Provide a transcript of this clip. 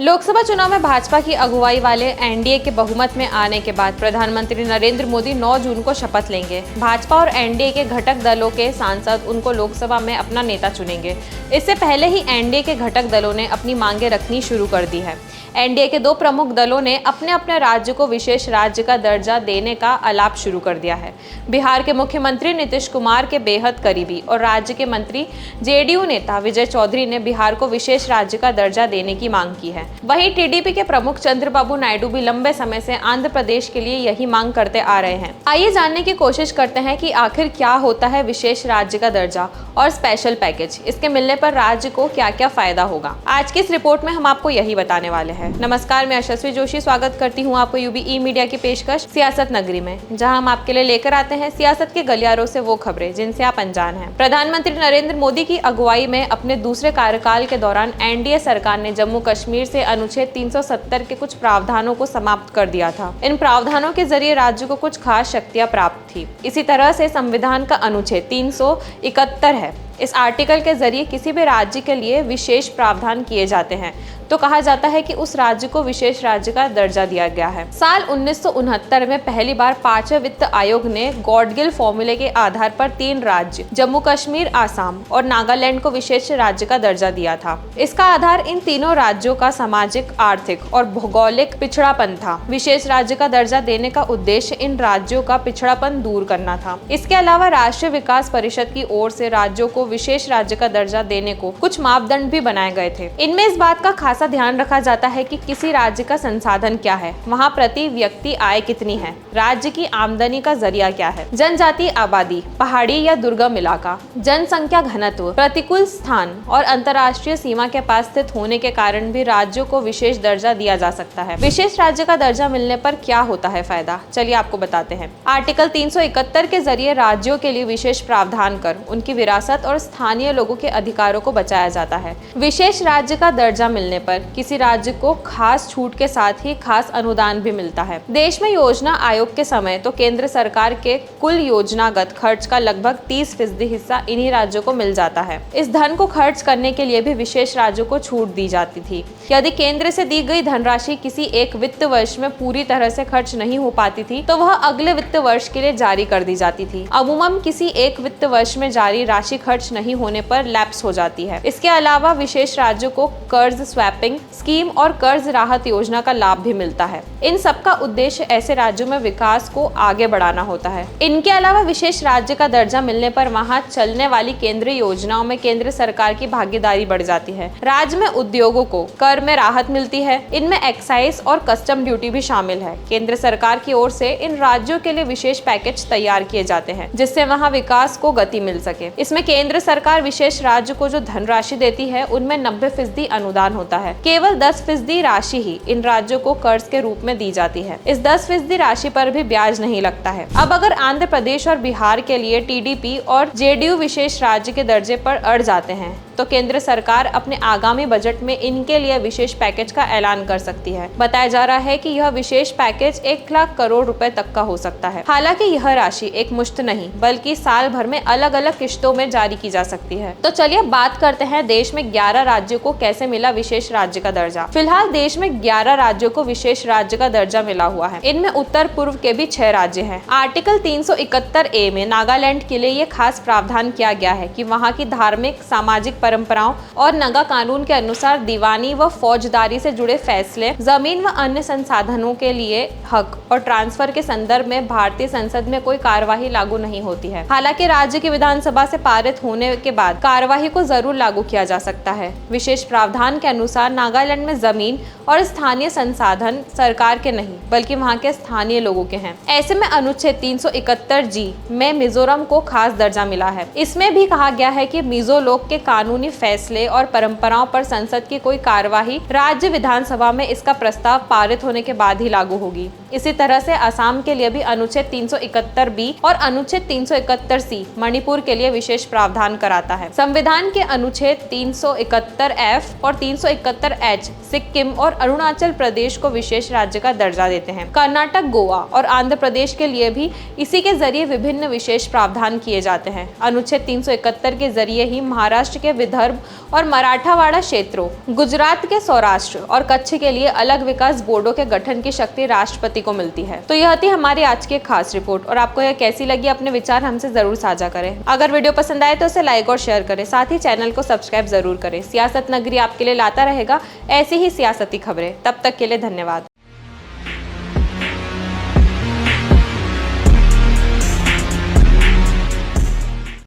लोकसभा चुनाव में भाजपा की अगुवाई वाले एनडीए के बहुमत में आने के बाद प्रधानमंत्री नरेंद्र मोदी 9 जून को शपथ लेंगे। भाजपा और एनडीए के घटक दलों के सांसद उनको लोकसभा में अपना नेता चुनेंगे। इससे पहले ही एनडीए के घटक दलों ने अपनी मांगें रखनी शुरू कर दी है। एनडीए के दो प्रमुख दलों ने अपने अपने राज्य को विशेष राज्य का दर्जा देने का आलाप शुरू कर दिया है। बिहार के मुख्यमंत्री नीतीश कुमार के बेहद करीबी और राज्य के मंत्री जेडीयू नेता विजय चौधरी ने बिहार को विशेष राज्य का दर्जा देने की मांग की है। वहीं टीडीपी के प्रमुख चंद्रबाबू नायडू भी लंबे समय से आंध्र प्रदेश के लिए यही मांग करते आ रहे हैं। आइए जानने की कोशिश करते हैं कि आखिर क्या होता है विशेष राज्य का दर्जा और स्पेशल पैकेज। इसके मिलने पर राज्य को क्या क्या फायदा होगा, आज की इस रिपोर्ट में हम आपको यही बताने वाले हैं। नमस्कार, मैं यशस्वी जोशी स्वागत करती हूँ आपको यूबी मीडिया की पेशकश सियासत नगरी में, जहां हम आपके लिए लेकर आते हैं सियासत के गलियारों से वो खबरें जिनसे आप अनजान हैं। प्रधानमंत्री नरेंद्र मोदी की अगुवाई में अपने दूसरे कार्यकाल के दौरान एनडीए सरकार ने जम्मू कश्मीर से अनुच्छेद 370 के कुछ प्रावधानों को समाप्त कर दिया था। इन प्रावधानों के जरिए राज्य को कुछ खास शक्तियां प्राप्त थी। इसी तरह से संविधान का अनुच्छेद 371 है। इस आर्टिकल के जरिए किसी भी राज्य के लिए विशेष प्रावधान किए जाते हैं तो कहा जाता है कि उस राज्य को विशेष राज्य का दर्जा दिया गया है। साल 1969 में पहली बार 5वें वित्त आयोग ने गॉडगिल फॉर्मूले के आधार पर 3 राज्य जम्मू कश्मीर, आसाम और नागालैंड को विशेष राज्य का दर्जा दिया था। इसका आधार इन तीनों राज्यों का सामाजिक, आर्थिक और भौगोलिक पिछड़ापन था। विशेष राज्य का दर्जा देने का उद्देश्य इन राज्यों का पिछड़ापन दूर करना था। इसके अलावा राष्ट्रीय विकास परिषद की ओर से राज्यों को विशेष राज्य का दर्जा देने को कुछ मापदंड भी बनाए गए थे। इनमें इस बात का खासा ध्यान रखा जाता है कि किसी राज्य का संसाधन क्या है, वहाँ प्रति व्यक्ति आय कितनी है, राज्य की आमदनी का जरिया क्या है, जनजातीय आबादी, पहाड़ी या दुर्गम इलाका, जनसंख्या घनत्व, प्रतिकूल स्थान और अंतर्राष्ट्रीय सीमा के पास स्थित होने के कारण भी राज्यों को विशेष दर्जा दिया जा सकता है। विशेष राज्य का दर्जा मिलने पर क्या होता है फायदा, चलिए आपको बताते हैं। आर्टिकल 371 के जरिए राज्यों के लिए विशेष प्रावधान कर उनकी विरासत और स्थानीय लोगों के अधिकारों को बचाया जाता है। विशेष राज्य का दर्जा मिलने पर किसी राज्य को खास छूट के साथ ही खास अनुदान भी मिलता है। देश में योजना आयोग के समय तो केंद्र सरकार के कुल योजनागत खर्च का लगभग 30% हिस्सा इन्हीं राज्यों को मिल जाता है। इस धन को खर्च करने के लिए भी विशेष राज्यों को छूट दी जाती थी। यदि केंद्र से दी गई धनराशि किसी एक वित्त वर्ष में पूरी तरह से खर्च नहीं हो पाती थी तो वह अगले वित्त वर्ष के लिए जारी कर दी जाती थी। अमूमन किसी एक वित्त वर्ष में जारी राशि खर्च नहीं होने पर लैप्स हो जाती है। इसके अलावा विशेष राज्यों को कर्ज स्वैपिंग स्कीम और कर्ज राहत योजना का लाभ भी मिलता है। इन सब का उद्देश्य ऐसे राज्यों में विकास को आगे बढ़ाना होता है। इनके अलावा विशेष राज्य का दर्जा मिलने पर वहां चलने वाली केंद्रीय योजनाओं में केंद्र सरकार की भागीदारी बढ़ जाती है। राज्य में उद्योगों को कर में राहत मिलती है। इनमें एक्साइज और कस्टम ड्यूटी भी शामिल है। केंद्र सरकार की ओर से इन राज्यों के लिए विशेष पैकेज तैयार किए जाते हैं जिससे वहाँ विकास को गति मिल सके। इसमें केंद्र सरकार विशेष राज्य को जो धनराशि देती है उनमें 90% अनुदान होता है। केवल 10% राशि ही इन राज्यों को कर्ज के रूप में दी जाती है। इस 10% राशि पर भी ब्याज नहीं लगता है। अब अगर आंध्र प्रदेश और बिहार के लिए टीडीपी और जेडीयू विशेष राज्य के दर्जे पर अड़ जाते हैं तो केंद्र सरकार अपने आगामी बजट में इनके लिए विशेष पैकेज का ऐलान कर सकती है। बताया जा रहा है कि यह विशेष पैकेज 1 लाख करोड़ रुपए तक का हो सकता है। हालांकि यह राशि एक मुश्त नहीं बल्कि साल भर में अलग अलग किश्तों में जारी की जा सकती है। तो चलिए बात करते हैं देश में 11 राज्यों को कैसे मिला विशेष राज्य का दर्जा। फिलहाल देश में 11 राज्यों को विशेष राज्य का दर्जा मिला हुआ है। इनमें उत्तर पूर्व के भी 6 राज्य हैं। आर्टिकल 371A में नागालैंड के लिए ये खास प्रावधान किया गया है कि वहाँ की धार्मिक, सामाजिक परंपराओं और नगा कानून के अनुसार दीवानी व फौजदारी से जुड़े फैसले, जमीन व अन्य संसाधनों के लिए हक और ट्रांसफर के संदर्भ में भारतीय संसद में कोई कार्यवाही लागू नहीं होती है। हालांकि राज्य की विधानसभा से पारित होने के बाद कार्यवाही को जरूर लागू किया जा सकता है। विशेष प्रावधान के अनुसार नागालैंड में जमीन और स्थानीय संसाधन सरकार के नहीं बल्कि वहाँ के स्थानीय लोगों के हैं। ऐसे में अनुच्छेद 371G में मिजोरम को खास दर्जा मिला है। इसमें भी कहा गया है कि मिजो लोग के कानूनी फैसले और परंपराओं पर संसद की कोई कार्यवाही राज्य विधानसभा में इसका प्रस्ताव पारित होने के बाद ही लागू होगी। इसी तरह से असम के लिए भी अनुच्छेद 371B और अनुच्छेद 371C मणिपुर के लिए विशेष प्रावधान कराता है। संविधान के अनुच्छेद 371F और 371H सिक्किम और अरुणाचल प्रदेश को विशेष राज्य का दर्जा देते हैं। कर्नाटक, गोवा और आंध्र प्रदेश के लिए भी इसी के जरिए विभिन्न विशेष प्रावधान किए जाते हैं। अनुच्छेद 371 के जरिए ही महाराष्ट्र के विदर्भ और मराठावाड़ा क्षेत्रों, गुजरात के सौराष्ट्र और कच्छ के लिए अलग विकास बोर्डों के गठन की शक्ति राष्ट्रपति को मिलती है। तो यह थी हमारी आज की खास रिपोर्ट और आपको यह कैसी लगी, अपने विचार हमसे जरूर साझा करें। अगर वीडियो पसंद आए तो उसे लाइक और शेयर करें, साथ ही चैनल को सब्सक्राइब जरूर करें। सियासत नगरी आपके लिए लाता रहेगा ऐसी ही सियासती खबरें। तब तक के लिए धन्यवाद।